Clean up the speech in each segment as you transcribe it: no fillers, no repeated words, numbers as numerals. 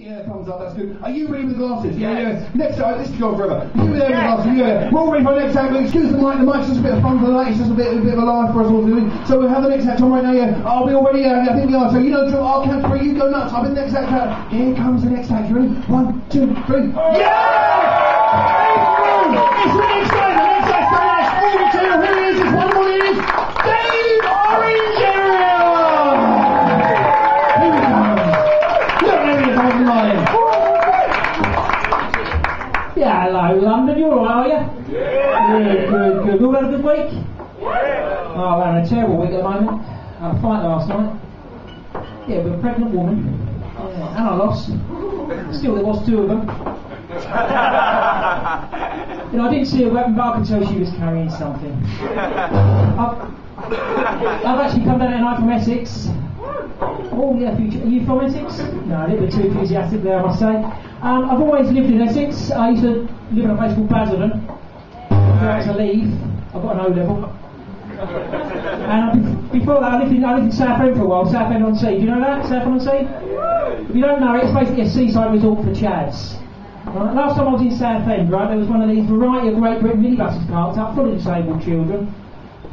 Yeah, thumbs up, that's good. Are you ready with the glasses? Yeah. Next time, this is going forever. You there with the glasses, yeah. We're all ready for the next act. Excuse the mic's just a bit of fun for the night. It's just a bit of a live for us all to do. So we'll have the next act on right now, yeah. Are we all ready? Yeah, I think we are. So you know, I'll count three, you go nuts. I'll be the next act out. Here comes the next act. You ready? 1, 2, 3. Yeah! It's the next act. The next act coming out. All material. Here he is. It's one more. It is Dave Orange Area! Here we go. Yeah, hello London, you alright, are you? Yeah, good. You all had a good week? Yeah. Oh, we're having a terrible week at the moment. I had a fight last night. Yeah, with a pregnant woman. Yeah. And I lost. Still, there was two of them. You know, I didn't see a weapon, but I could tell she was carrying something. I've actually come down tonight from Essex. Oh yeah, are you from Essex? No, a little bit too enthusiastic there, I must say. I've always lived in Essex. I used to live in a place called Basildon. I had to leave. I got an O-level. And before that, I lived in Southend for a while, Southend-on-Sea. Do you know that, Southend-on-Sea? If you don't know it, it's basically a seaside resort for chads. Right? Last time I was in Southend, right, there was one of these variety of Great Britain minibuses parked up full of disabled children.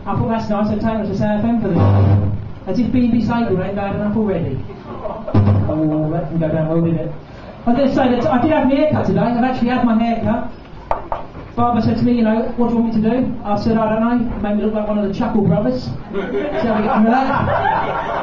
I thought that's nice, I'd take them to Southend for the day. As if being disabled ain't bad enough already. Oh, that can go down well, didn't it? I was going to say that I did have my haircut today. I've actually had my haircut. Barber said to me, you know, what do you want me to do? I said, I don't know. It made me look like one of the Chuckle Brothers. So we get on with that.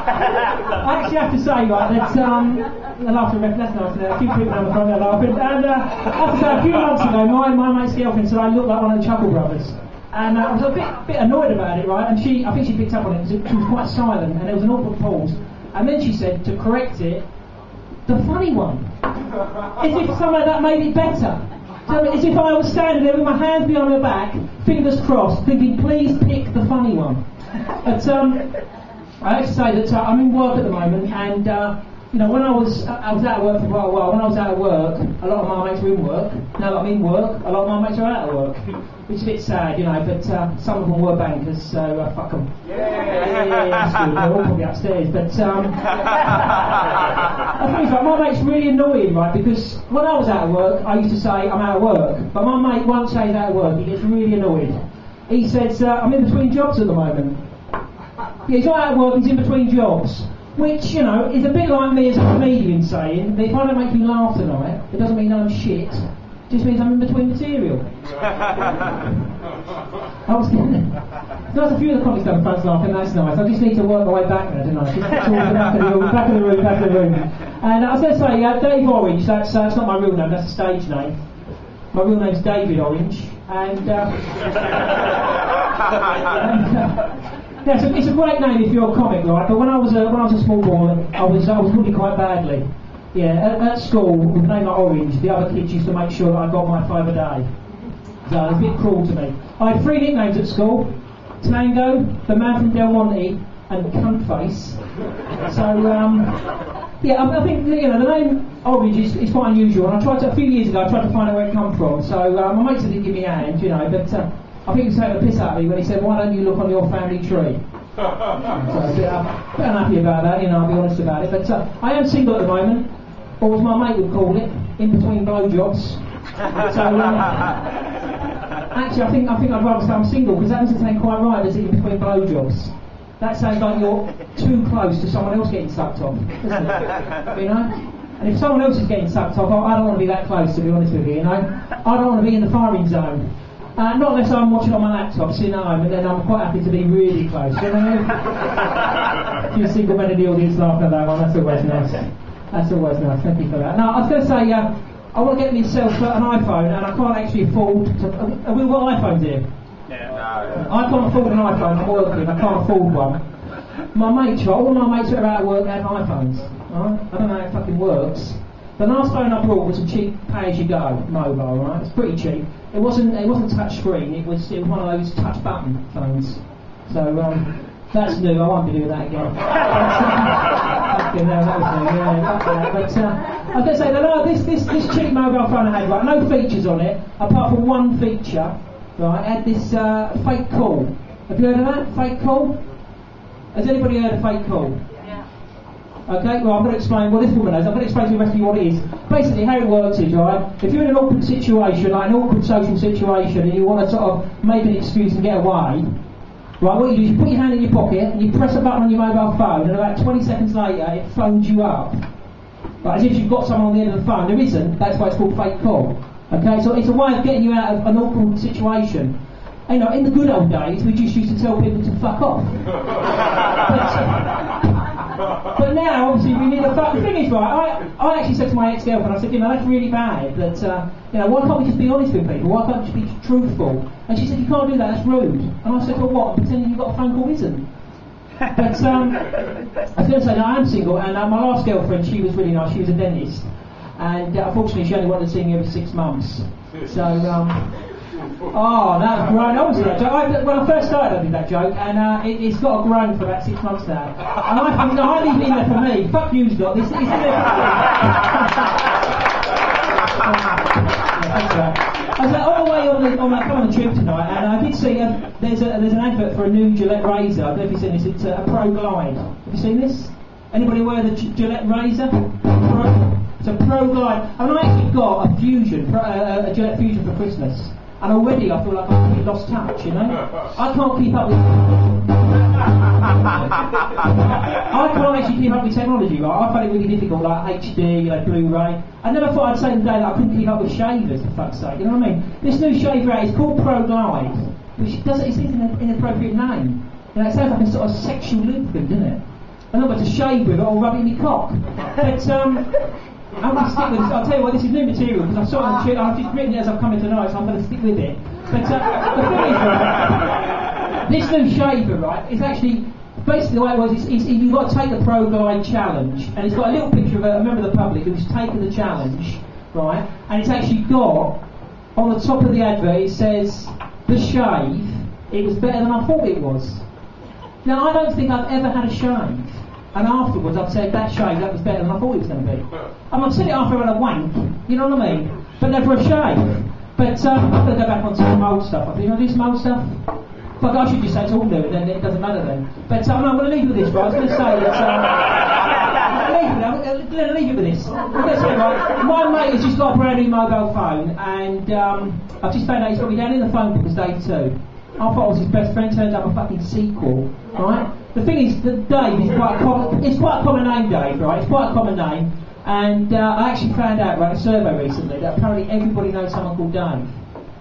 I actually have to say, right, that I laughed at that's nice. A few people on the front there laughing. And I have to say, a few months ago, my mate's girlfriend said I looked like one of the Chuckle Brothers. And I was a bit annoyed about it, right? And I think she picked up on it because she was quite silent and there was an awkward pause. And then she said, to correct it, the funny one. As if somehow that made it better. So as if I was standing there with my hands behind my back, fingers crossed, thinking, please pick the funny one. But I have to say that I'm in work at the moment, and you know, when I was out of work for quite a while. When I was out of work, a lot of my mates were in work. Now that I'm in work, a lot of my mates are out of work. Which is a bit sad, you know, but some of them were bankers, so fuck them. Yeah, that's good. They're all probably upstairs. But I think my mate's really annoying, right? Because when I was out of work, I used to say I'm out of work. But my mate won't say he's out of work. He gets really annoyed. He says I'm in between jobs at the moment. Yeah, he's not out of work. He's in between jobs. Which, you know, is a bit like me as a comedian saying that if I don't make you laugh tonight, it doesn't mean I'm shit. It just means I'm in between material. There's a few of the comics done fans laughing, that's nice. I just need to work my way back there, don't I? Just towards the back of the room. And I was going to say, Dave Orange, that's not my real name, that's a stage name. My real name's David Orange, and yeah, it's a great name if you're a comic, right? But when I was a small boy, I was bullied quite badly. Yeah, at school, with a name like Orange, the other kids used to make sure that I got my 5 a day. So it was a bit cruel to me. I had 3 nicknames at school: Tango, the Man from Del Monte, and Cuntface. So yeah, I think, you know, the name Orange is quite unusual. And a few years ago, I tried to find out where it come from. So my mates didn't give me a hand, you know, but I think he was taking the piss out of me when he said, why don't you look on your family tree? So a bit unhappy about that, you know, I'll be honest about it. But I am single at the moment, or as my mate would call it, in between blowjobs. So actually, I think I'd rather say I'm single, because that doesn't sound quite right, does it, in between blowjobs? That sounds like you're too close to someone else getting sucked off, doesn't it? You know? And if someone else is getting sucked off, I don't want to be that close, to be honest with you, you know? I don't want to be in the firing zone. Not unless I'm watching on my laptop, sitting at home, and then I'm quite happy to be really close. You know what I mean? A few single men in the audience laughing at that one, that's always nice. That's always nice, thank you for that. Now, I was going to say, I want to get myself an iPhone, and I can't actually afford to... Have we got iPhones here? Yeah, no. I can't afford an iPhone, I'm working, I can't afford one. My mates, all my mates that are out of work have iPhones. Right? I don't know how it fucking works. The last phone I brought was a cheap pay-as-you-go mobile, right? It's pretty cheap. It wasn't touch screen. It was one of those touch button phones. So that's new. I won't be doing that again. Okay, no, that was new. Yeah, but I was going to say, this cheap mobile phone I had, right? No features on it apart from one feature. Right? It had this fake call. Have you heard of that? Fake call? Has anybody heard of fake call? Okay, well, I'm going to explain what this woman knows. I'm going to explain to the rest of you what it is. Basically, how it works is, right, if you're in an awkward situation, like an awkward social situation, and you want to sort of make an excuse and get away, right, what you do is you put your hand in your pocket and you press a button on your mobile phone, and about 20 seconds later, it phones you up. Right, as if you've got someone on the end of the phone. There isn't, that's why it's called fake call. Okay, so it's a way of getting you out of an awkward situation. You know, in the good old days, we just used to tell people to fuck off. But now, obviously, we need a fuck. The thing is, right, I actually said to my ex-girlfriend, I said, you know, that's really bad, that, you know, why can't we just be honest with people? Why can't we just be truthful? And she said, you can't do that, that's rude. And I said, well, what? Pretending you got a phone call isn't. But, I was going to say, no, I am single, and my last girlfriend, she was really nice, she was a dentist. And, unfortunately, she only wanted to see me every 6 months. So, oh, that was grown. Obviously, that joke. When I first started, I did that joke, and it's got a grown for about 6 months now. And I think, no, I leave it in there for me. Fuck you, Scott. This is in there for me. I was all the way on the trip tonight, and I did see there's an advert for a new Gillette razor. I don't know if you've seen this. It's a Pro Glide. Have you seen this? Anybody aware of the Gillette razor? It's a Pro Glide. And I actually got a Fusion, a Gillette Fusion for Christmas. And already I feel like I've really lost touch, you know? I can't keep up with... I can't actually keep up with technology, right? I find it really difficult, like HD, you know, Blu-ray. I never thought I'd say the day that I couldn't keep up with shavers, for fuck's sake, you know what I mean? This new shaver out is called Pro Glide, which doesn't, it's an inappropriate name. You know, it sounds like a sort of sexual lubricant, doesn't it? I'm not about to shave with it or rub it in my cock. But, I'm going to stick with this. I'll tell you what, this is new material because I saw it on the trip. I've just written it as I've come in tonight, so I'm going to stick with it. But the thing is, right, this new shaver, right, is actually basically the way it was. You've got to take the Pro Glide challenge, and it's got a little picture of a member of the public who's taken the challenge, right? And it's actually got on the top of the advert it says the shave. It was better than I thought it was. Now I don't think I've ever had a shave. And afterwards I've said that shave, that was better than I thought it was going to be. I've said it after I had a wank, you know what I mean? But never a shave. But I'm going to go back on some old stuff. I think, you want to do some old stuff? Fuck, I should just say it's all new, then it doesn't matter then. But I'm going to leave you with this, right? I was going to say that... I'm going to leave you with this. I'm going to say, right, my mate has just got a brand new mobile phone, and I've just found out he's got me down in the phone book as Dave 2. I thought I was his best friend, turns out a fucking sequel, right? The thing is that Dave is quite a common name, Dave, right? It's quite a common name. And I actually found out, right, a survey recently that apparently everybody knows someone called Dave.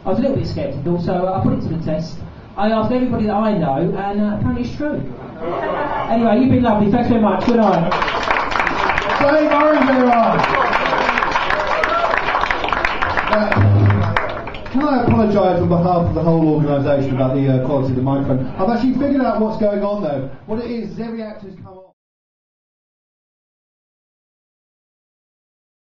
I was a little bit sceptical, so I put it to the test. I asked everybody that I know, and apparently it's true. Anyway, you've been lovely. Thanks very much. Good night. Dave Orange, everyone. Can I apologise on behalf of the whole organisation about the quality of the microphone? I've actually figured out what's going on though. What it is every actor's come on.